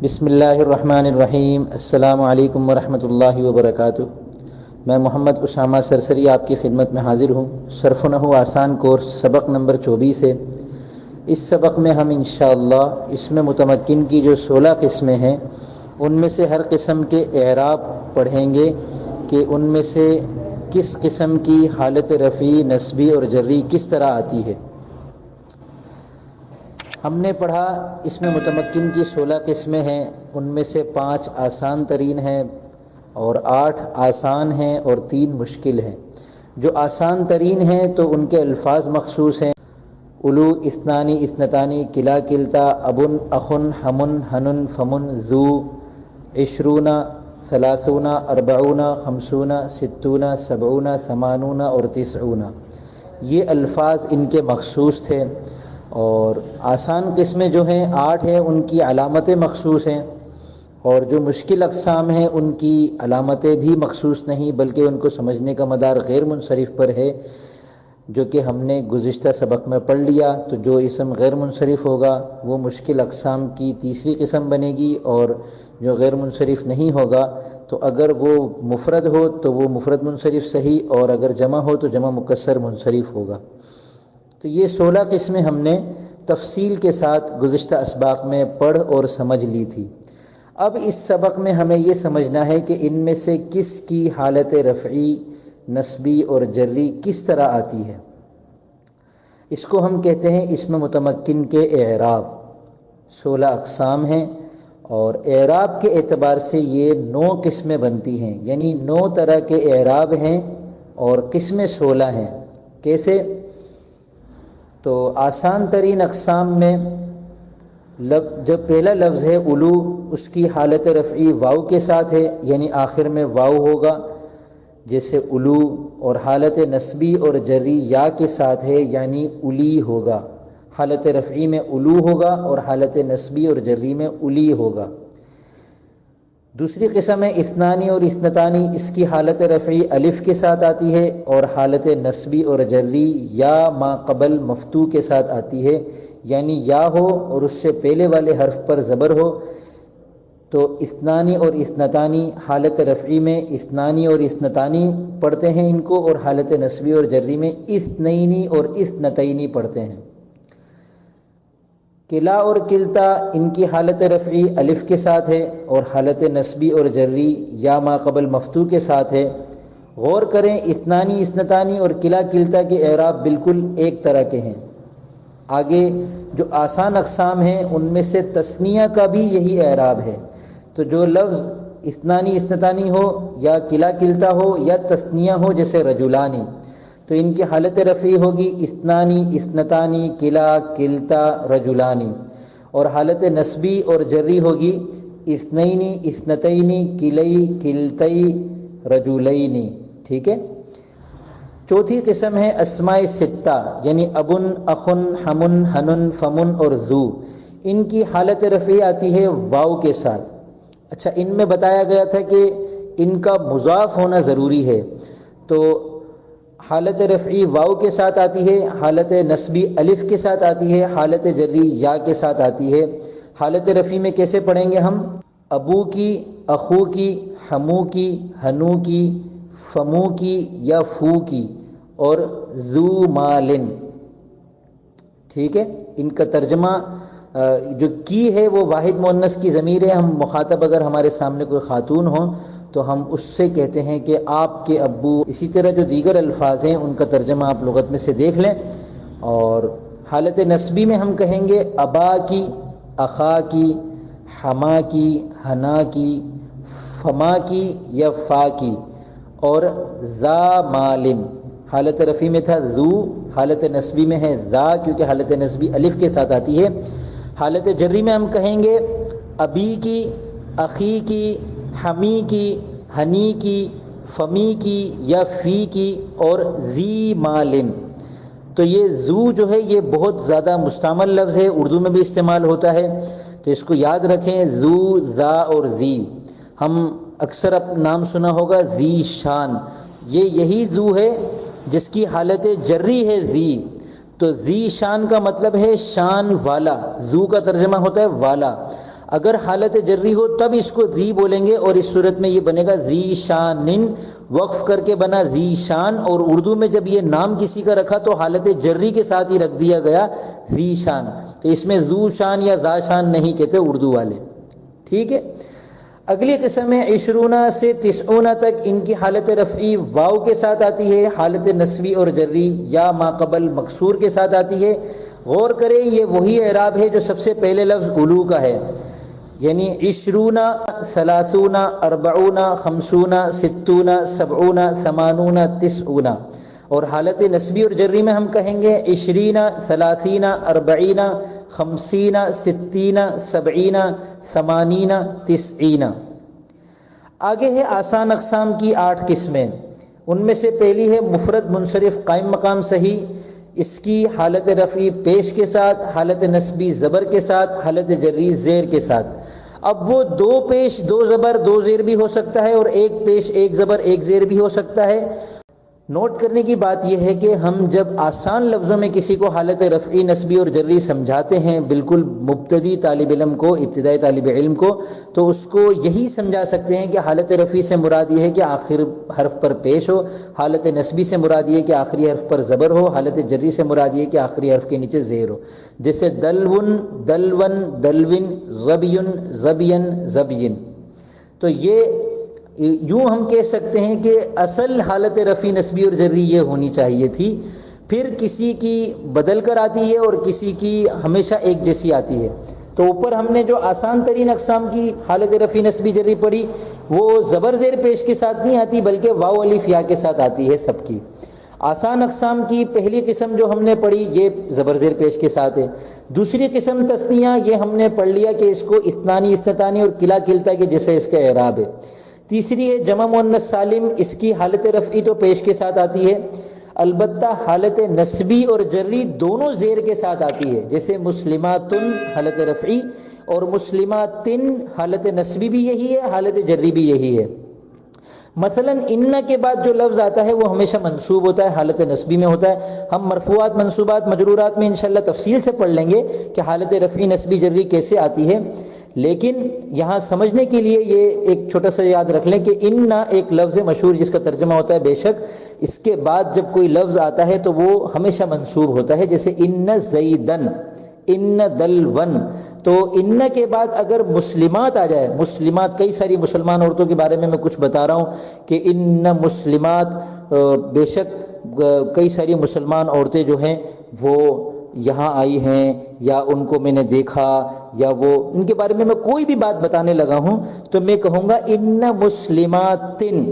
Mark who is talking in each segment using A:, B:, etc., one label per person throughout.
A: بسم اللہ الرحمن الرحیم۔ السلام علیکم ورحمۃ اللہ وبرکاتہ۔ میں محمد اسامہ سرسری آپ کی خدمت میں حاضر ہوں۔ صرف و نحو آسان کورس سبق نمبر 24 ہے۔ اس سبق میں ہم انشاءاللہ اس میں متمکن کی جو 16 قسمیں ہیں ان میں سے ہر قسم کے اعراب پڑھیں گے کہ ان میں سے کس قسم کی حالت رفعی، نصبی اور جری کس طرح آتی ہے۔ ہم نے پڑھا اس میں متمکن کی 16 قسمیں ہیں، ان میں سے 5 آسان ترین ہیں اور 8 آسان ہیں اور 3 مشکل ہیں۔ جو آسان ترین ہیں تو ان کے الفاظ مخصوص ہیں: الو، اثنانی، اثنتانی، کلا، کلتا، ابن، اخن، ہمن، ہنن، فمن، ذو، عشرون، ثلاثون، اربعون، خمسون، ستون، سبعون، ثمانون اور تسعون۔ یہ الفاظ ان کے مخصوص تھے۔ اور آسان قسمیں جو ہیں 8 ہیں، ان کی علامتیں مخصوص ہیں، اور جو مشکل اقسام ہیں ان کی علامتیں بھی مخصوص نہیں بلکہ ان کو سمجھنے کا مدار غیر منصرف پر ہے، جو کہ ہم نے گزشتہ سبق میں پڑھ لیا۔ تو جو اسم غیر منصرف ہوگا وہ مشکل اقسام کی تیسری قسم بنے گی، اور جو غیر منصرف نہیں ہوگا تو اگر وہ مفرد ہو تو وہ مفرد منصرف صحیح، اور اگر جمع ہو تو جمع مکسر منصرف ہوگا۔ تو یہ 16 قسمیں ہم نے تفصیل کے ساتھ گزشتہ اسباق میں پڑھ اور سمجھ لی تھی۔ اب اس سبق میں ہمیں یہ سمجھنا ہے کہ ان میں سے کس کی حالت رفعی، نصبی اور جری کس طرح آتی ہے۔ اس کو ہم کہتے ہیں اسم متمکن کے اعراب۔ 16 اقسام ہیں اور اعراب کے اعتبار سے یہ 9 قسمیں بنتی ہیں، یعنی 9 طرح کے اعراب ہیں اور قسمیں 16 ہیں۔ کیسے؟ تو آسان ترین اقسام میں جب پہلا لفظ ہے الو، اس کی حالت رفعی واو کے ساتھ ہے، یعنی آخر میں واو ہوگا جیسے الو، اور حالت نصبی اور جری یا کے ساتھ ہے یعنی الی ہوگا۔ حالت رفعی میں الو ہوگا اور حالت نصبی اور جری میں الی ہوگا۔ دوسری قسم ہے اثنانی اور اثنتانی، اس کی حالت رفعی الف کے ساتھ آتی ہے اور حالت نصبی اور جری یا ما قبل مفتوح کے ساتھ آتی ہے، یعنی یا ہو اور اس سے پہلے والے حرف پر زبر ہو۔ تو اثنانی اور اثنتانی حالت رفعی میں اثنانی اور اثنتانی پڑھتے ہیں ان کو، اور حالت نصبی اور جری میں اثنینی اور اثنتینی پڑھتے ہیں۔ کلا اور کلتا، ان کی حالت رفعی الف کے ساتھ ہے اور حالت نصبی اور جری یا ما قبل مفتوح کے ساتھ ہے۔ غور کریں، اثنانی، اثنتانی اور کلا کلتا کے اعراب بالکل ایک طرح کے ہیں۔ آگے جو آسان اقسام ہیں ان میں سے تثنیہ کا بھی یہی اعراب ہے۔ تو جو لفظ اثنانی اثنتانی ہو یا کلا کلتا ہو یا تثنیہ ہو جیسے رجلانی، تو ان کی حالت رفعی ہوگی اثنانی، اثنتانی، کلا، کلتا، رجلانی، اور حالت نصبی اور جری ہوگی اثنینی، اثنتینی، کلئی، کلتئی، رجلینی۔ ٹھیک ہے۔ چوتھی قسم ہے اسماء ستہ، یعنی ابن، اخن، ہمن، ہنن، فمن اور ذو۔ ان کی حالت رفعی آتی ہے واو کے ساتھ۔ اچھا، ان میں بتایا گیا تھا کہ ان کا مضاف ہونا ضروری ہے، تو حالت رفعی واو کے ساتھ آتی ہے، حالت نصبی الف کے ساتھ آتی ہے، حالت جری یا کے ساتھ آتی ہے۔ حالت رفعی میں کیسے پڑھیں گے ہم؟ ابو کی، اخو کی، ہمو کی، ہنو کی، فمو کی یا فو کی، اور ذو مالن۔ ٹھیک ہے۔ ان کا ترجمہ جو کی ہے وہ واحد مؤنث کی ضمیر ہے۔ ہم مخاطب اگر ہمارے سامنے کوئی خاتون ہوں تو ہم اس سے کہتے ہیں کہ آپ کے ابو۔ اسی طرح جو دیگر الفاظ ہیں ان کا ترجمہ آپ لغت میں سے دیکھ لیں۔ اور حالت نصبی میں ہم کہیں گے ابا کی، اخا کی، حما کی، ہنا کی، فما کی یا فا کی، اور ذا مالن۔ حالت رفعی میں تھا ذو، حالت نصبی میں ہے ذا کیونکہ حالت نصبی الف کے ساتھ آتی ہے۔ حالت جری میں ہم کہیں گے ابی کی، اخی کی، حمی کی، ہنی کی، فمی کی یا فی کی، اور ذی مالن۔ تو یہ ذو جو ہے یہ بہت زیادہ مستعمل لفظ ہے، اردو میں بھی استعمال ہوتا ہے، تو اس کو یاد رکھیں، ذو، ذا اور ذی۔ ہم اکثر نام سنا ہوگا ذی شان، یہی ذو ہے جس کی حالت جری ہے ذی۔ تو ذی شان کا مطلب ہے شان والا، ذو کا ترجمہ ہوتا ہے والا۔ اگر حالت جری ہو تب اس کو ذی بولیں گے، اور اس صورت میں یہ بنے گا ذی شانن، وقف کر کے بنا ذی شان، اور اردو میں جب یہ نام کسی کا رکھا تو حالت جری کے ساتھ ہی رکھ دیا گیا ذی شان، تو اس میں ذو شان یا ذا شان نہیں کہتے اردو والے، ٹھیک ہے۔ اگلی قسم ہے 20 سے 90 تک، ان کی حالت رفعی واو کے ساتھ آتی ہے، حالت نصبی اور جری یا ما قبل مکسور کے ساتھ آتی ہے۔ غور کریں یہ وہی اعراب ہے جو سب سے پہلے لفظ علو کا ہے، یعنی 20 30 40 50 60 70 80 90 اور حالت نصبی اور جری میں ہم کہیں گے 20 30 40 50 60 70 80 90۔ آگے ہے آسان اقسام کی 8 قسمیں، ان میں سے پہلی ہے مفرد منصرف قائم مقام صحیح، اس کی حالت رفعی پیش کے ساتھ، حالت نصبی زبر کے ساتھ، حالت جری زیر کے ساتھ۔ اب وہ 2 پیش 2 زبر 2 زیر بھی ہو سکتا ہے، اور 1 پیش 1 زبر 1 زیر بھی ہو سکتا ہے۔ نوٹ کرنے کی بات یہ ہے کہ ہم جب آسان لفظوں میں کسی کو حالت رفعی نصبی اور جری سمجھاتے ہیں بالکل مبتدی طالب علم کو، ابتدائی طالب علم کو، تو اس کو یہی سمجھا سکتے ہیں کہ حالت رفعی سے مراد یہ ہے کہ آخر حرف پر پیش ہو، حالت نصبی سے مراد یہ ہے کہ آخری حرف پر زبر ہو، حالت جری سے مراد یہ ہے کہ آخری حرف کے نیچے زیر ہو، جیسے دلون دلون دلون ظبین ظبین ظبین۔ تو یہ یوں ہم کہہ سکتے ہیں کہ اصل حالت رفعی نصبی اور جری یہ ہونی چاہیے تھی، پھر کسی کی بدل کر آتی ہے اور کسی کی ہمیشہ ایک جیسی آتی ہے۔ تو اوپر ہم نے جو آسان ترین اقسام کی حالت رفعی نصبی جری پڑھی وہ زبر زیر پیش کے ساتھ نہیں آتی بلکہ واو الف یا کے ساتھ آتی ہے سب کی۔ آسان اقسام کی پہلی قسم جو ہم نے پڑھی یہ زبر زیر پیش کے ساتھ ہے۔ دوسری قسم تثنیہ، یہ ہم نے پڑھ لیا کہ اس کو اثنانی اثنتانی اور کلا کلتا کے جیسے اس کا اعراب ہے۔ تیسری ہے جمع مؤنث سالم، اس کی حالت رفعی تو پیش کے ساتھ آتی ہے، البتہ حالت نصبی اور جری دونوں زیر کے ساتھ آتی ہے، جیسے مسلماتن حالت رفعی اور مسلماتن حالت نصبی بھی یہی ہے، حالت جری بھی یہی ہے۔ مثلا ان کے بعد جو لفظ آتا ہے وہ ہمیشہ منصوب ہوتا ہے، حالت نصبی میں ہوتا ہے۔ ہم مرفوعات منصوبات مجرورات میں انشاءاللہ تفصیل سے پڑھ لیں گے کہ حالت رفعی نصبی جری کیسے آتی ہے، لیکن یہاں سمجھنے کے لیے یہ ایک چھوٹا سا یاد رکھ لیں کہ ان ایک لفظ مشہور جس کا ترجمہ ہوتا ہے بے شک، اس کے بعد جب کوئی لفظ آتا ہے تو وہ ہمیشہ منصوب ہوتا ہے، جیسے ان زیدن ان دلون۔ تو ان کے بعد اگر مسلمات آ جائے، مسلمات کئی ساری مسلمان عورتوں کے بارے میں کچھ بتا رہا ہوں کہ ان مسلمات، بے شک کئی ساری مسلمان عورتیں جو ہیں وہ یہاں آئی ہیں یا ان کو میں نے دیکھا یا وہ ان کے بارے میں کوئی بھی بات بتانے لگا ہوں تو میں کہوں گا ان مسلماتن،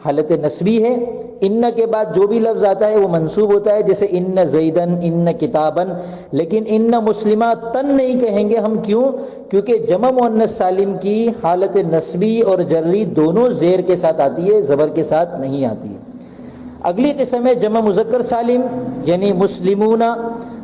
A: حالت نصبی ہے، ان کے بعد جو بھی لفظ آتا ہے وہ منصوب ہوتا ہے، جیسے ان زیدن ان کتابن، لیکن ان مسلماتن نہیں کہیں گے ہم، کیوں؟ کیونکہ جمع مؤنث سالم کی حالت نصبی اور جری دونوں زیر کے ساتھ آتی ہے، زبر کے ساتھ نہیں آتی ہے۔ اگلی قسم ہے جمع مذکر سالم یعنی مسلمون،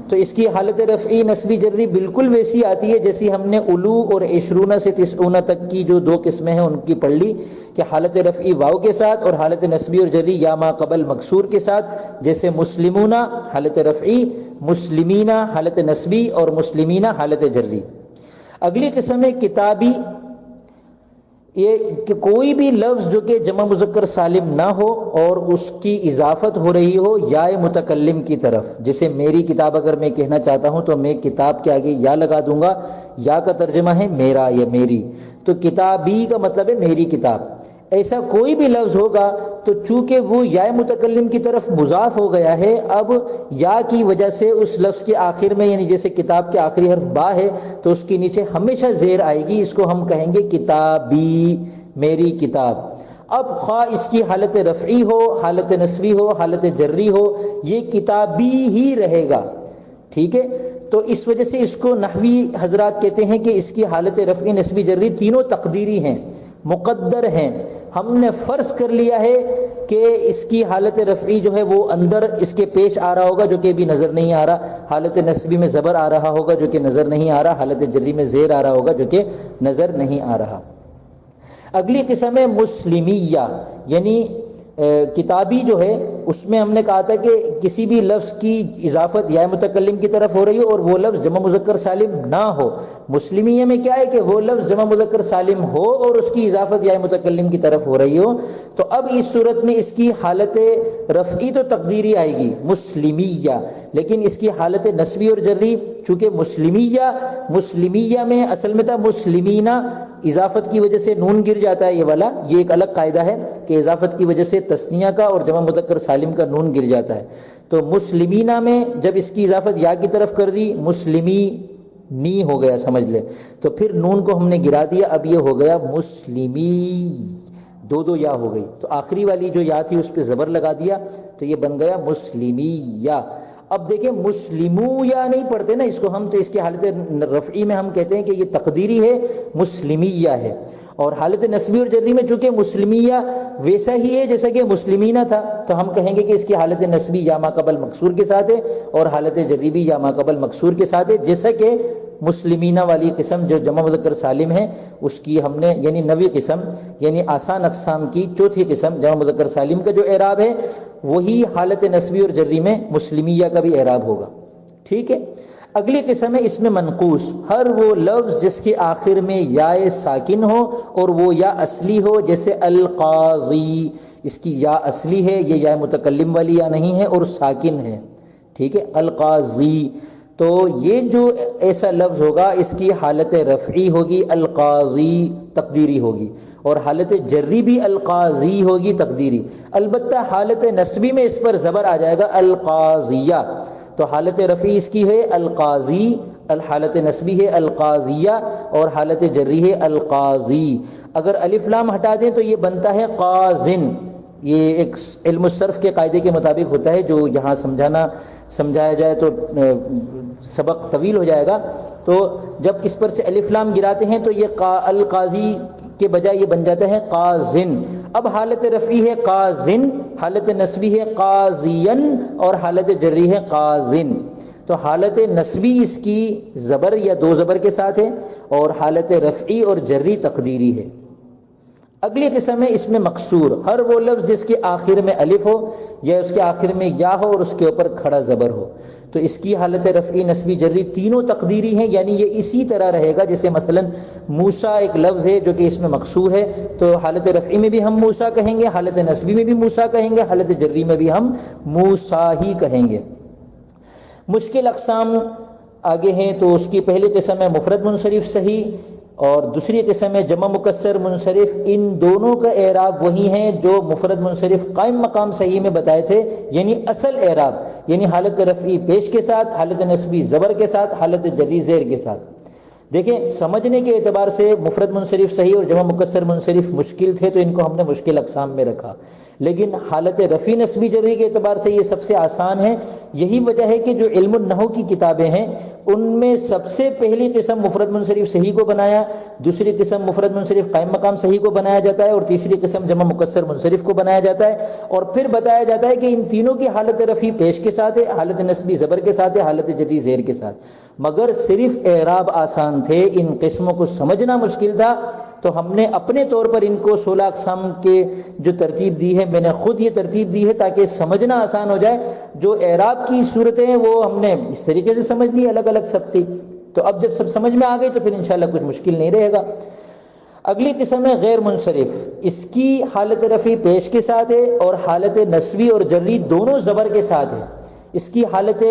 A: تو اس کی حالت رفعی نصبی جری بالکل ویسی آتی ہے جیسی ہم نے علو اور 20 سے 90 تک کی جو 2 قسمیں ہیں ان کی پڑھ لی، کہ حالت رفعی واو کے ساتھ اور حالت نصبی اور جری یا ما قبل مکسور کے ساتھ، جیسے مسلمون حالت رفعی، مسلمین حالت نصبی اور مسلمین حالت جری۔ اگلی قسم ہے کتابی، یہ کہ کوئی بھی لفظ جو کہ جمع مذکر سالم نہ ہو اور اس کی اضافت ہو رہی ہو یا متکلم کی طرف، جیسے میری کتاب اگر میں کہنا چاہتا ہوں تو میں کتاب کے آگے یا لگا دوں گا، یا کا ترجمہ ہے میرا یا میری، تو کتابی کا مطلب ہے میری کتاب۔ ایسا کوئی بھی لفظ ہوگا تو چونکہ وہ یا متکلم کی طرف مضاف ہو گیا ہے، اب یا کی وجہ سے اس لفظ کے آخر میں، یعنی جیسے کتاب کے آخری حرف با ہے تو اس کے نیچے ہمیشہ زیر آئے گی، اس کو ہم کہیں گے کتابی، میری کتاب۔ اب خواہ اس کی حالت رفعی ہو، حالت نصبی ہو، حالت جری ہو، یہ کتابی ہی رہے گا، ٹھیک ہے؟ تو اس وجہ سے اس کو نحوی حضرات کہتے ہیں کہ اس کی حالت رفعی نصبی جری تینوں تقدیری ہیں، مقدر ہیں۔ ہم نے فرض کر لیا ہے کہ اس کی حالت رفعی جو ہے وہ اندر اس کے پیش آ رہا ہوگا جو کہ بھی نظر نہیں آ رہا، حالت نصبی میں زبر آ رہا ہوگا جو کہ نظر نہیں آ رہا، حالت جری میں زیر آ رہا ہوگا جو کہ نظر نہیں آ رہا۔ اگلی قسم ہے مسلمیہ، یعنی کتابی جو ہے اس میں ہم نے کہا تھا کہ کسی بھی لفظ کی اضافت یا متکلم کی طرف ہو رہی ہو اور وہ لفظ جمع مذکر سالم نہ ہو. مسلمیہ میں کیا ہے کہ وہ لفظ جمع مذکر سالم ہو اور اس کی اضافت یا متکلم کی طرف ہو رہی ہو. تو اب اس صورت میں اس کی حالت رفعی تو تقدیری آئے گی مسلمیہ، لیکن اس کی حالت نسبی اور جری چونکہ مسلمیہ میں اصل میں تھا مسلمینہ، اضافت کی وجہ سے نون گر جاتا ہے یہ والا، یہ ایک الگ قاعدہ ہے کہ اضافت کی وجہ سے تثنیہ کا اور جمع مذکر سالم کا نون گر جاتا ہے. تو مسلمینہ میں جب اس کی اضافت یا کی طرف کر دی مسلمی نی ہو گیا سمجھ لے، تو پھر نون کو ہم نے گرا دیا، اب یہ ہو گیا مسلمی، دو یا ہو گئی. تو آخری والی جو یا تھی اس پہ زبر لگا دیا تو یہ بن گیا مسلمیہ. اب دیکھیں مسلمو یا نہیں پڑھتے نا اس کو ہم، تو اس کی حالت رفعی میں ہم کہتے ہیں کہ یہ تقدیری ہے مسلمیہ ہے، اور حالت نسبی اور جری میں چونکہ مسلمیہ ویسا ہی ہے جیسا کہ مسلمینہ تھا تو ہم کہیں گے کہ اس کی حالت نسبی یا ما قبل مکسور کے ساتھ ہے اور حالت جری بھی یا ما قبل مکسور کے ساتھ ہے، جیسا کہ مسلمینہ والی قسم جو جمع مذکر سالم ہے اس کی ہم نے یعنی نوی قسم یعنی آسان اقسام کی چوتھی قسم جمع مذکر سالم کا جو اعراب ہے وہی حالت نسبی اور جری میں مسلمیہ کا بھی اعراب ہوگا. ٹھیک ہے. اگلی قسم ہے اس میں منقوص، ہر وہ لفظ جس کے آخر میں یا ساکن ہو اور وہ یا اصلی ہو، جیسے القاضی، اس کی یا اصلی ہے، یہ یا متکلم والی یا نہیں ہے اور ساکن ہے. ٹھیک ہے. القاضی، تو یہ جو ایسا لفظ ہوگا اس کی حالت رفعی ہوگی القاضی تقدیری ہوگی، اور حالت جری بھی القاضی ہوگی تقدیری. البتہ حالت نسبی میں اس پر زبر آ جائے گا القاضیہ، تو حالت رفعی اس کی ہے القاضی، حالت نسبی ہے القاضیہ اور حالت جری ہے القاضی. اگر الف لام ہٹا دیں تو یہ بنتا ہے قاضن. یہ ایک علم الصرف کے قاعدے کے مطابق ہوتا ہے، جو یہاں سمجھایا جائے تو سبق طویل ہو جائے گا. تو جب اس پر سے الف لام گراتے ہیں تو یہ القاضی کے بجائے یہ بن جاتا ہے قاضن. اب حالت رفعی ہے قاضن، حالت نسبی ہے قاضین اور حالت جری ہے قاضن. تو حالت نسبی اس کی زبر یا دو زبر کے ساتھ ہے اور حالت رفعی اور جری تقدیری ہے. اگلی قسم ہے اس میں مقصور، ہر وہ لفظ جس کے آخر میں الف ہو یا اس کے آخر میں یا ہو اور اس کے اوپر کھڑا زبر ہو. تو اس کی حالت رفعی نسبی جری تینوں تقدیری ہیں، یعنی یہ اسی طرح رہے گا جیسے مثلا موسیٰ ایک لفظ ہے جو کہ اس میں مقصور ہے، تو حالت رفعی میں بھی ہم موسیٰ کہیں گے، حالت نسبی میں بھی موسیٰ کہیں گے، حالت جری میں بھی ہم موسیٰ ہی کہیں گے. مشکل اقسام آگے ہیں، تو اس کی پہلی قسم ہے مفرد منصرف صحیح اور دوسری قسم ہے جمع مکسر منصرف. ان دونوں کا اعراب وہی ہیں جو مفرد منصرف قائم مقام صحیح میں بتائے تھے، یعنی اصل اعراب، یعنی حالت رفعی پیش کے ساتھ، حالت نسبی زبر کے ساتھ، حالت جری زیر کے ساتھ. دیکھیں سمجھنے کے اعتبار سے مفرد منصرف صحیح اور جمع مکسر منصرف مشکل تھے تو ان کو ہم نے مشکل اقسام میں رکھا، لیکن حالت رفعی نسبی جری کے اعتبار سے یہ سب سے آسان ہے. یہی وجہ ہے کہ جو علم النحو کی کتابیں ہیں ان میں سب سے پہلی قسم مفرد منصرف صحیح کو بنایا، دوسری قسم مفرد منصرف قائم مقام صحیح کو بنایا جاتا ہے اور تیسری قسم جمع مکسر منصرف کو بنایا جاتا ہے، اور پھر بتایا جاتا ہے کہ ان تینوں کی حالت رفعی پیش کے ساتھ ہے، حالت نسبی زبر کے ساتھ ہے، حالت جری زیر کے ساتھ. مگر صرف اعراب آسان تھے، ان قسموں کو سمجھنا مشکل تھا. تو ہم نے اپنے طور پر ان کو 16 اقسام کے جو ترتیب دی ہے، میں نے خود یہ ترتیب دی ہے تاکہ سمجھنا آسان ہو جائے. جو اعراب کی صورتیں ہیں وہ ہم نے اس طریقے سے سمجھ لی الگ الگ سب کی، تو اب جب سب سمجھ میں آ گئی تو پھر انشاءاللہ کچھ مشکل نہیں رہے گا. اگلی قسم ہے غیر منصرف، اس کی حالت رفعی پیش کے ساتھ ہے اور حالت نسبی اور جری دونوں زبر کے ساتھ ہے. اس کی حالت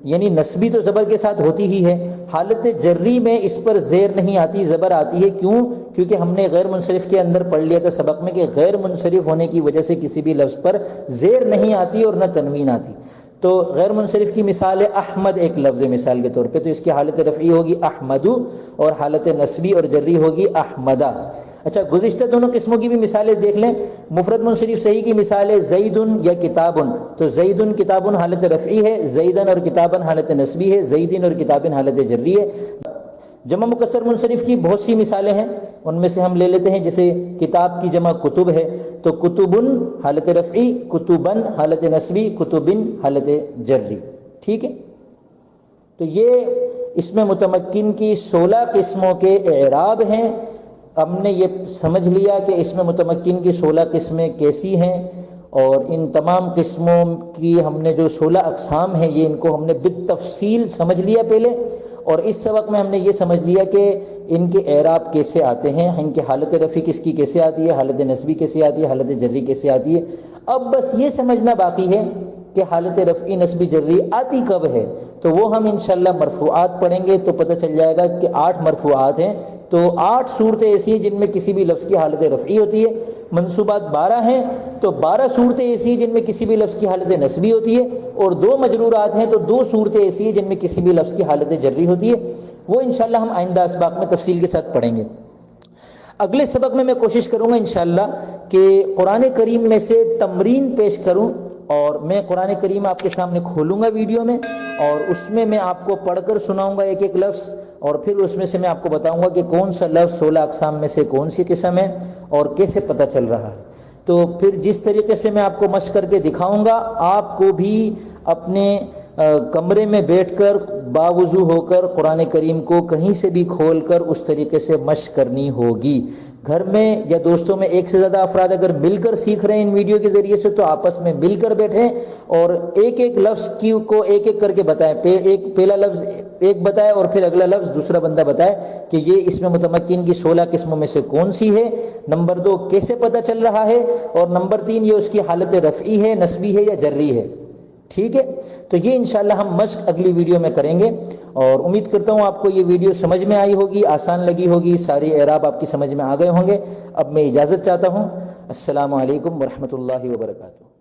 A: یعنی نسبی تو زبر کے ساتھ ہوتی ہی ہے، حالت جری میں اس پر زیر نہیں آتی، زبر آتی ہے. کیوں؟ کیونکہ ہم نے غیر منصرف کے اندر پڑھ لیا تھا سبق میں کہ غیر منصرف ہونے کی وجہ سے کسی بھی لفظ پر زیر نہیں آتی اور نہ تنوین آتی. تو غیر منصرف کی مثال ہے احمد، ایک لفظ مثال کے طور پہ، تو اس کی حالت رفعی ہوگی احمدو اور حالت نسبی اور جری ہوگی احمدہ. اچھا گزشتہ دونوں قسموں کی بھی مثالیں دیکھ لیں. مفرد منصرف صحیح کی مثال ہے زیدن یا کتابن، تو زیدن کتابن حالت رفعی ہے، زیدن اور کتابن حالت نسبی ہے، زیدن اور کتابن حالت جری ہے. جمع مکسر منصرف کی بہت سی مثالیں ہیں، ان میں سے ہم لے لیتے ہیں، جیسے کتاب کی جمع کتب ہے تو کتبن حالت رفعی، کتبن حالت نسبی، کتبن حالت جری. ٹھیک ہے. تو یہ اس میں متمکن کی 16 قسموں کے اعراب ہیں. ہم نے یہ سمجھ لیا کہ اس میں متمکن کی 16 قسمیں کیسی ہیں اور ان تمام قسموں کی ہم نے جو 16 اقسام ہیں یہ ان کو ہم نے بالتفصیل سمجھ لیا پہلے، اور اس سبق میں ہم نے یہ سمجھ لیا کہ ان کے اعراب کیسے آتے ہیں، ان کی حالت رفع کس کی کیسے آتی ہے، حالت نصبی کیسے آتی ہے، حالت جری کیسے آتی ہے۔ اب بس یہ سمجھنا باقی ہے کہ حالت رفعی نصبی جری آتی کب ہے، تو وہ ہم انشاءاللہ مرفوعات پڑھیں گے تو پتہ چل جائے گا کہ 8 مرفوعات ہیں، تو 8 صورتیں ایسی ہیں جن میں کسی بھی لفظ کی حالت رفعی ہوتی ہے، منصوبات 12 ہیں تو 12 صورتیں ایسی ہیں جن میں کسی بھی لفظ کی حالت نصبی ہوتی ہے، اور 2 مجرورات ہیں تو 2 صورتیں ایسی ہیں جن میں کسی بھی لفظ کی حالت جری ہوتی ہے۔ وہ انشاءاللہ ہم آئندہ اسباق میں تفصیل کے ساتھ پڑھیں گے۔ اگلے سبق میں کوشش کروں گا انشاءاللہ کہ قرآن کریم میں سے تمرین پیش کروں، اور میں قرآن کریم آپ کے سامنے کھولوں گا ویڈیو میں، اور اس میں آپ کو پڑھ کر سناؤں گا ایک ایک لفظ، اور پھر اس میں سے میں آپ کو بتاؤں گا کہ کون سا لفظ 16 اقسام میں سے کون سی قسم ہے اور کیسے پتہ چل رہا ہے۔ تو پھر جس طریقے سے میں آپ کو مشق کر کے دکھاؤں گا، آپ کو بھی اپنے کمرے میں بیٹھ کر باوضو ہو کر قرآن کریم کو کہیں سے بھی کھول کر اس طریقے سے مشق کرنی ہوگی۔ گھر میں یا دوستوں میں ایک سے زیادہ افراد اگر مل کر سیکھ رہے ہیں ان ویڈیو کے ذریعے سے، تو آپس میں مل کر بیٹھیں اور ایک ایک لفظ کو ایک ایک کر کے بتائیں، پہلا لفظ ایک بتائے اور پھر اگلا لفظ دوسرا بندہ بتائے کہ یہ اس میں متمکن کی 16 قسموں میں سے کون سی ہے، نمبر 2 کیسے پتہ چل رہا ہے، اور نمبر 3 یہ اس کی حالت رفعی ہے، نصبی ہے یا جری ہے۔ ٹھیک ہے، تو یہ انشاءاللہ ہم مشق اگلی ویڈیو میں کریں گے، اور امید کرتا ہوں آپ کو یہ ویڈیو سمجھ میں آئی ہوگی، آسان لگی ہوگی، ساری اعراب آپ کی سمجھ میں آ گئے ہوں گے۔ اب میں اجازت چاہتا ہوں، السلام علیکم ورحمۃ اللہ وبرکاتہ۔